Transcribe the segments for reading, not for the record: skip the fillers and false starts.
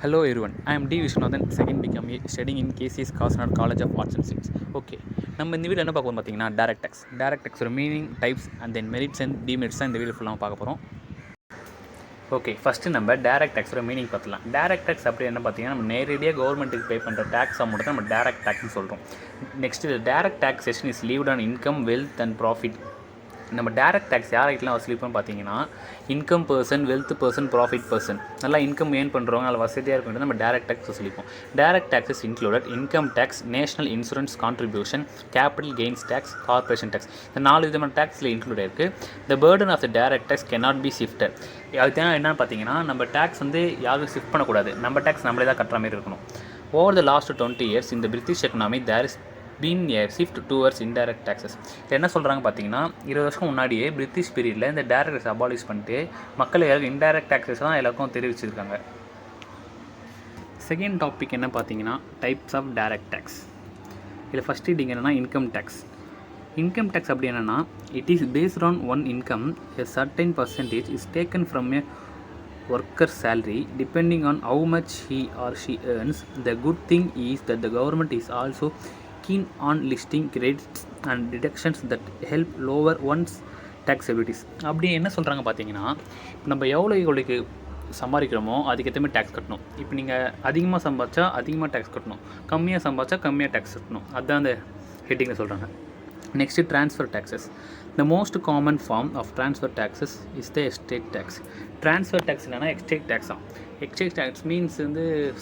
Hello everyone, I am D. Vishwanathan, second BCom studying in KCS Kasnad College of Arts and Science. Okay, நம்ம இந்த video என்ன பார்க்க போகிறோம் பார்த்தீங்கன்னா direct tax ஒரு meaning types and then merits and demerits தான் இந்த video ஃபுல்லாக பார்க்க போகிறோம். ஓகே, ஃபஸ்ட்டு நம்ம டைரக்ட் டேக்ஸோட மீனிங் பார்த்துலாம். டைரக்ட் டேக்ஸ் அப்படி என்ன பார்த்தீங்கன்னா நம்ம நேரடியாக கவர்மெண்ட்டுக்கு பே பண்ணுற டேக்ஸ் அமௌண்ட் தான் நம்ம டைரக்ட் டேக்ஸ்னு சொல்கிறோம். Next direct taxation is levied on income, wealth and profit. நம்ம டைரக்ட் டேக்ஸ் யார்கிட்டலாம் வசூலிப்போம்னு பார்த்தீங்கன்னா income person, wealth person, profit person. நல்லா இன்கம் ஏர்ன் பண்ணுறவங்க நல்லா வசதியாக இருக்கும் நம்ம டைரக்ட் டேக்ஸ் வசூலிப்போம். Direct taxes included income tax, national insurance contribution, capital gains tax, corporation tax. இந்த 4 விதமான டேக்ஸில் இன்க்ளூட் இருக்குது. The burden of the direct tax cannot be shifted. அதுதான் என்னென்னு பார்த்தீங்கன்னா நம்ம டேக்ஸ் யாரும் ஷிஃப்ட் பண்ணக்கூடாது. நம்ம டேக்ஸ் நம்மளே தான் கட்டுற மாதிரி இருக்கணும். Over the last 20 years in the British economy there is been a shift towards indirect taxes. என்ன சொல்கிறாங்க பார்த்தீங்கன்னா 20 வருஷம் முன்னாடியே பிரிட்டிஷ் பீரியடில் இந்த டைரக்ட் டேக்ஸ் அபாலிஷ் பண்ணிட்டு மக்கள் எல்லாருக்கும் இன்டைரக்ட் டேக்ஸஸ் தான் எல்லாருக்கும் தெரிவிச்சிருக்காங்க. செகண்ட் டாபிக் என்ன பார்த்தீங்கன்னா டைப்ஸ் ஆஃப் டைரக்ட் டேக்ஸ். இதில் ஃபஸ்ட் ரீடிங் என்னென்னா இன்கம் டேக்ஸ். இன்கம் டேக்ஸ் அப்படி என்னென்னா it is based on one income, a certain percentage is taken from a worker's salary depending on how much he or she earns. The good thing is that the government is also keen on listing credits and deductions that help lower one's taxabilities. அப்படி என்ன சொல்கிறாங்க பார்த்தீங்கன்னா நம்ம எவ்வளோக்கு சம்பாதிக்கிறோமோ அதுக்கேற்ற மாதிரி tax கட்டணும். இப்போ நீங்கள் அதிகமாக சம்பாதிச்சா அதிகமாக டேக்ஸ் கட்டணும், கம்மியாக சம்பாதிச்சா கம்மியாக டேக்ஸ் கட்டணும். அதுதான் அந்த ஹெட்டிங்கில் சொல்கிறாங்க. Next transfer taxes. The most common form of transfer taxes is the estate tax. Transfer tax இல்லைனா எக்ஸ்டேட் டேக்ஸ் தான். எக்ஸ்டேட் டேக்ஸ் மீன்ஸ்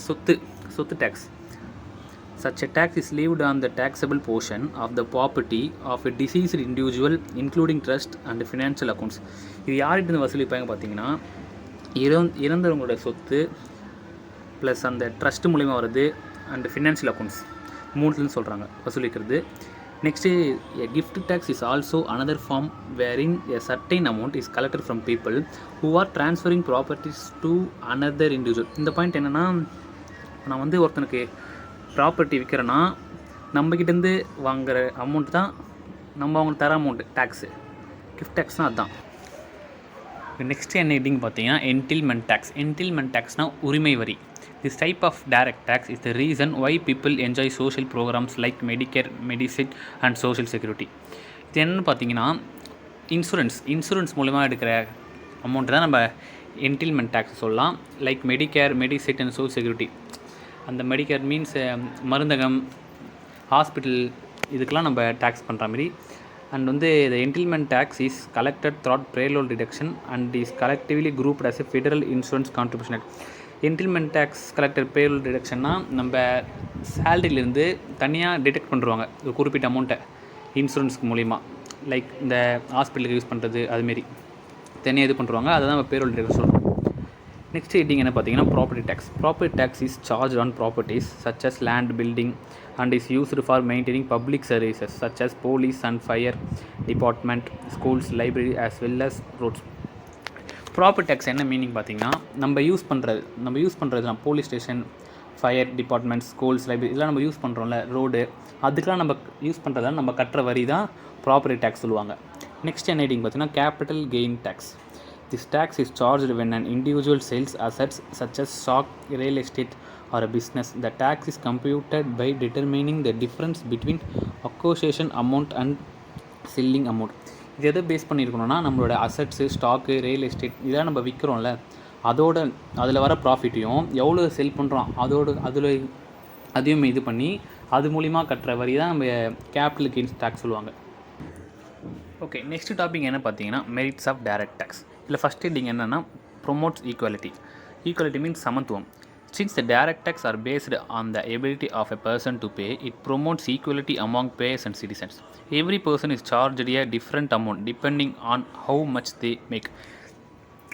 சொத்து tax. Such a tax is levied on the taxable portion of the property of a deceased individual, including trust and financial accounts. இது யார்கிட்ட வசூலிப்பாங்க பார்த்தீங்கன்னா இறந்தவங்களோட சொத்து plus அந்த trust மூலிமா வருது அண்ட் ஃபினான்ஷியல் அக்கௌண்ட்ஸ் மூணுன்னு சொல்கிறாங்க வசூலிக்கிறது. Next a gift tax is also another form wherein a certain amount is collected from people who are transferring properties to another individual. இந்த பாயிண்ட் என்னென்னா நான் ஒருத்தனுக்கு ப்ராப்பர்ட்டி விற்கிறேன்னா நம்மக்கிட்டேருந்து வாங்குகிற அமௌண்ட் தான் நம்ம அவங்களுக்கு தர அமௌண்ட்டு டேக்ஸு. கிஃப்ட் டேக்ஸ்னால் அதுதான். நெக்ஸ்ட்டு என்ன எப்படின்னு பார்த்தீங்கன்னா என்டில்மெண்ட் டேக்ஸ். என்டில்மெண்ட் டேக்ஸ்னால் உரிமை வரி. This type of direct tax is the reason why people enjoy social programs like Medicare, Medicaid and social security. இது என்னென்னு பார்த்தீங்கன்னா இன்சூரன்ஸ் மூலிமா எடுக்கிற அமௌண்ட்டு தான் நம்ம என்டில்மெண்ட் டேக்ஸ் சொல்லலாம். Like Medicare, Medicaid and social security. அந்த மெடிக்கேர் மீன்ஸ் மருந்தகம், ஹாஸ்பிட்டல், இதுக்கெலாம் நம்ம டேக்ஸ் பண்ணுற மாதிரி. And the entitlement tax is collected through payroll deduction and is collectively grouped as a federal insurance contribution act. என்டில்மெண்ட் tax collected payroll டிடக்ஷன்னா நம்ம சேலரியிலேருந்து தனியாக detect பண்ணுவாங்க ஒரு குறிப்பிட்ட அமௌண்ட்டை இன்சூரன்ஸ்க்கு மூலிமா. லைக் இந்த ஹாஸ்பிட்டலுக்கு யூஸ் பண்ணுறது அதுமாரி தனியாக இது பண்ணுறாங்க. அதை தான் நம்ம பேரோல் டிடக்ஷன் சொல்கிறோம். நெக்ஸ்ட் ஹெட்டிங் என்ன பார்த்தீங்கன்னா property tax. Property tax is charge on properties such as land, building and is used for maintaining public services such as police and fire department, schools, library as well as roads. Property tax என்ன meaning பார்த்தீங்கன்னா நம்ம use பண்ணுறது தான் police station, fire department, schools, library இதெல்லாம் நம்ம use பண்ணுறோம்ல, road, அதுக்கெலாம் நம்ம use பண்ணுறதால நம்ம கட்டுற வரி தான் ப்ராப்பர்ட்டி டேக்ஸ் சொல்லுவாங்க. நெக்ஸ்ட் என்ன ஹெட்டிங் பார்த்தீங்கன்னா capital gain tax. This tax is charged when an individual sells assets such as stock, real estate or a business. The tax is computed by determining the difference between acquisition amount and selling amount. இது எதை base பண்ணியிருக்கணும்னா நம்மளோட assets, stock, real estate இதெல்லாம் நம்ம விற்கிறோம்ல அதில் வர ப்ராஃபிட்டையும் எவ்வளோ செல் பண்ணுறோம் அதையும் இது பண்ணி அது மூலிமா கட்டுற வரி தான் நம்ம கேபிட்டல் கெயின்ஸ் டேக்ஸ் சொல்லுவாங்க. ஓகே, நெக்ஸ்ட் டாபிக் என்ன பார்த்தீங்கன்னா மெரிட்ஸ் ஆஃப் டைரக்ட் டேக்ஸ். இதில் ஃபஸ்ட் ஹெட்டிங் என்னென்னா ப்ரொமோட்ஸ் ஈக்குவாலிட்டி. ஈக்குவாலிட்டி மீன்ஸ் சமத்துவம். Since the direct tax are based on the ability of a person to pay, it promotes equality among payers and citizens. Every person is charged a different amount depending on how much they make.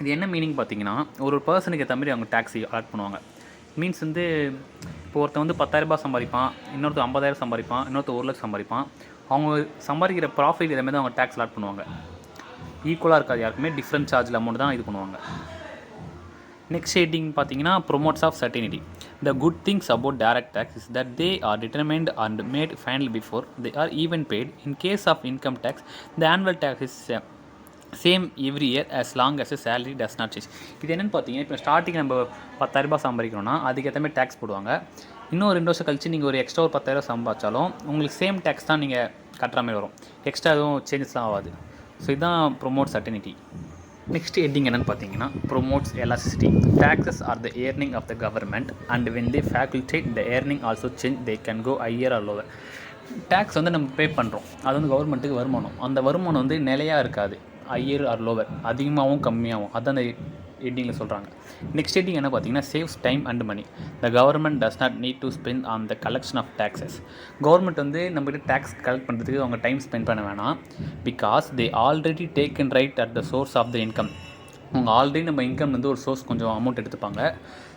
இது என்ன meaning பார்த்தீங்கன்னா ஒரு பர்சனுக்கு ஏற்ற மாதிரி அவங்க tax collect பண்ணுவாங்க. Means இப்போ ஒருத்தன் 10,000 ரூபாய் சம்பாதிப்பான், இன்னொருத்தர் 50,000 சம்பாதிப்பான், இன்னொருத்தர் 1 லட்சம் சம்பாதிப்பான். அவங்க சம்பாதிக்கிற ப்ராஃபிட் இதே மாதிரி தான் அவங்க டேக்ஸ் கலெக்ட் பண்ணுவாங்க. ஈக்குவலாக இருக்காது யாருக்குமே, டிஃப்ரெண்ட் சார்ஜில் அமௌண்ட் தான் இது பண்ணுவாங்க. நெக்ஸ்ட் ஹெட்டிங் பார்த்தீங்கன்னா promotes of certainty. The good things about direct tax is that they are determined and made final before they are even paid. In case of income tax the annual tax is same every year as long as the salary does not change. இது என்னென்னு பார்த்தீங்கன்னா, இப்போ starting நம்ம 10,000 சம்பாதிக்கிறோன்னா அதுக்கேற்ற மாதிரி tax போடுவாங்க. இன்னும் 2 வருஷம் கழிச்சு நீங்கள் ஒரு எக்ஸ்ட்ரா ஒரு 10,000 சம்பாதிச்சாலும் உங்களுக்கு சேம் டேக்ஸ் தான் நீங்கள் கட்டுற மாதிரி வரும். எக்ஸ்ட்ரா எதுவும் சேஞ்சஸ்லாம் ஆகாது. ஸோ இதுதான் ப்ரொமோட் சர்டனிட்டி. நெக்ஸ்ட் ஹெட்டிங் என்னென்னு பார்த்தீங்கன்னா, promotes elasticity. Taxes are the earning of the government and when they facilitate the earning also change they can go higher or lower. Tax வந்து நம்ம பே பண்ணுறோம், அது வந்து கவர்மெண்ட்டுக்கு வருமானம். அந்த வருமானம் வந்து நிலையாக இருக்காது, ஹையர் ஆர் லோவர், அதிகமாகவும் கம்மியாகவும். அதுதான் அந்த ஹெட்டிங்கில் சொல்கிறாங்க. நெக்ஸ்ட் ஹெட்டிங் என்ன பார்த்தீங்கன்னா, saves time and money. The government does not need to spend on the collection of taxes. Government வந்து நம்மகிட்ட டேக்ஸ் கலெக்ட் பண்ணுறதுக்கு அவங்க டைம் ஸ்பெண்ட் பண்ண வேணாம். Because they already taken right at the source of the income. அவங்க already நம்ம income வந்து ஒரு சோர்ஸ் கொஞ்சம் அமௌண்ட் எடுத்துப்பாங்க.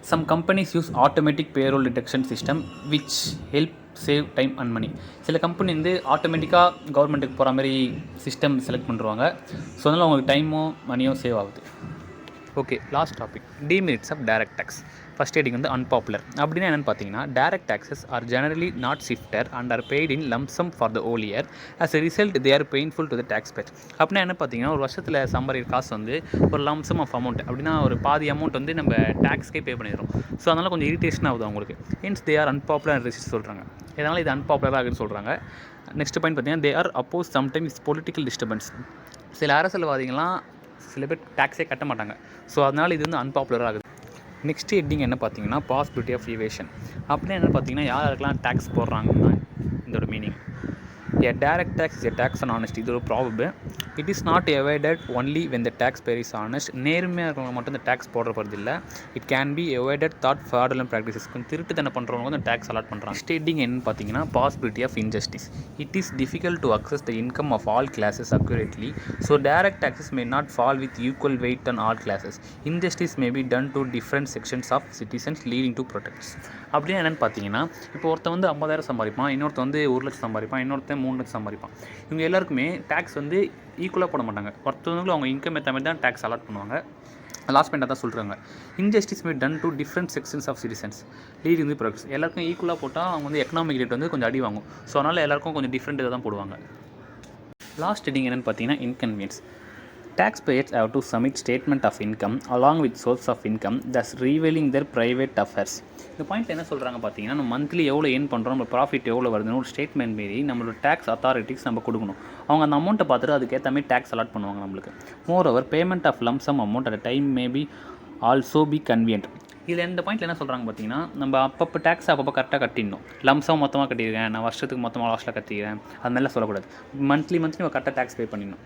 Some companies use automatic payroll deduction system which help save time and money. சில கம்பெனி வந்து ஆட்டோமேட்டிக்காக கவர்மெண்ட்டுக்கு போகிற மாதிரி சிஸ்டம் செலக்ட் பண்ணுறாங்க. ஸோ அதனால் அவங்களுக்கு டைமும் மணியும் சேவ் ஆகுது. Okay, last topic, demerits of direct tax. First heading வந்து அன்பாப்புலர். அப்படின்னா என்னென்னு பார்த்தீங்கன்னா, direct taxes are generally not shifter and are paid in lump sum for the whole year. As a result they are painful to the tax payer. அப்படின்னா என்ன பார்த்தீங்கன்னா, ஒரு வருஷத்தில் சம்பாதிக்கிற காசு வந்து ஒரு லம்சம் ஆஃப் அமௌண்ட், அப்படின்னா ஒரு பாதி அமௌண்ட் வந்து நம்ம டேக்ஸ்க்கே பே பண்ணிடுறோம். ஸோ அதனால் கொஞ்சம் இரிட்டேஷன் ஆகுது அவங்களுக்கு. Hence they are unpopular receipt சொல்கிறாங்க. இதனால் இது அன்பாப்புலராக இருக்குன்னு சொல்கிறாங்க. நெக்ஸ்ட் பாயிண்ட் பார்த்தீங்கன்னா, they are oppose sometimes political disturbance. சில அரசியல்வாதிகள்லாம் சில பேர் டேக்ஸே கட்ட மாட்டாங்க. ஸோ அதனால் இது வந்து அன்பாப்புலராக ஆகுது. நெக்ஸ்ட் ஹெட்டிங் என்ன பார்த்தீங்கன்னா, பாசிபிலிட்டி ஆஃப் ஈவேஷன். அப்படின்னா என்ன பார்த்தீங்கன்னா, யாருக்கெல்லாம் டேக்ஸ் போடுறாங்கன்னா இதோட meaning. A direct tax is a tax on honesty. இது ஒரு probable. It is not avoided only when the taxpayer is honest. நேர்மையாக இருக்கிறவங்க மட்டும் இந்த டேக்ஸ் போடுற போகிறது இல்லை. It can be avoided thought fraudulent practices. கொஞ்சம் திருட்டு தானே பண்ணுறவங்க வந்து டேக்ஸ் அலாட் பண்ணுறாங்க. ஸ்டேட்டிங் என்னன்னு பார்த்தீங்கன்னா, possibility of injustice. It is difficult to access the income of all classes accurately. So direct taxes may not fall with equal weight on all classes. Injustice may be done to different sections of citizens leading to protests. அப்படியே என்னென்னு பார்த்தீங்கன்னா, இப்போ ஒருத்தன் வந்து 50,000 சம்பாதிப்பான், இன்னொருத்தன் வந்து 1,00,000 சம்பாதிப்பான், இன்னொருத்தன் 3,00,000 சம்பாதிப்பான். இவங்க எல்லாருக்குமே டேக்ஸ் வந்து ஈக்குவலாக போட மாட்டாங்க. ஒருத்தவங்களும் அவங்க இன்கம் ஏற்ற மாதிரி தான் டேக்ஸ் அலாட் பண்ணுவாங்க. லாஸ்ட் பாயிண்டாக தான் சொல்கிறாங்க. Injustice may done to different sections of citizens leading the products. எல்லாருக்கும் ஈக்குவலாக போட்டால் அவங்க வந்து எக்கனாமிக் ரேட் வந்து கொஞ்சம் அடி வாங்கும். ஸோ அதனால் எல்லாருக்கும் கொஞ்சம் டிஃப்ரெண்ட் இதை தான் போடுவாங்க. லாஸ்ட் ஹெட்டிங் என்னென்னு பார்த்தீங்கன்னா, inconvenience. Taxpayers have to submit statement of income along with source of income, thus revealing their private affairs. இந்த பாயிண்ட்டில் என்ன சொல்கிறாங்க பார்த்தீங்கன்னா, நம்ம மந்த்லி எவ்வளோ ஏர்ன் பண்ணுறோம், நம்ம ப்ராஃபிட் எவ்வளோ வருதுன்னு ஒரு ஸ்டேட்மெண்ட் மாரி நம்மளோட டேக்ஸ் அத்தாரிட்டிஸ் நம்ம கொடுக்கணும். அவங்க அந்த அமௌண்ட்டை பார்த்துட்டு அதுக்கேற்ற மாதிரி டேக்ஸ் அலாட் பண்ணுவாங்க நம்மளுக்கு. Moreover payment of lump sum amount at time may be also be convenient. இதில் இந்த பாயிண்ட்டில் என்ன சொல்கிறாங்க பார்த்தீங்கன்னா, நம்ம அப்பப்போ டேக்ஸ் அப்பப்போ கரெக்டாக கட்டிடணும். லம்சம் மொத்தமாக கட்டியிருக்கேன், நான் வருஷத்துக்கு மொத்தமாக லாஸ்ட்டில் கட்டிக்கிறேன், அது மாதிரிலாம் சொல்லக்கூடாது. மந்த்லி நம்ம கரெக்டாக டேக்ஸ் பே பண்ணிடணும்.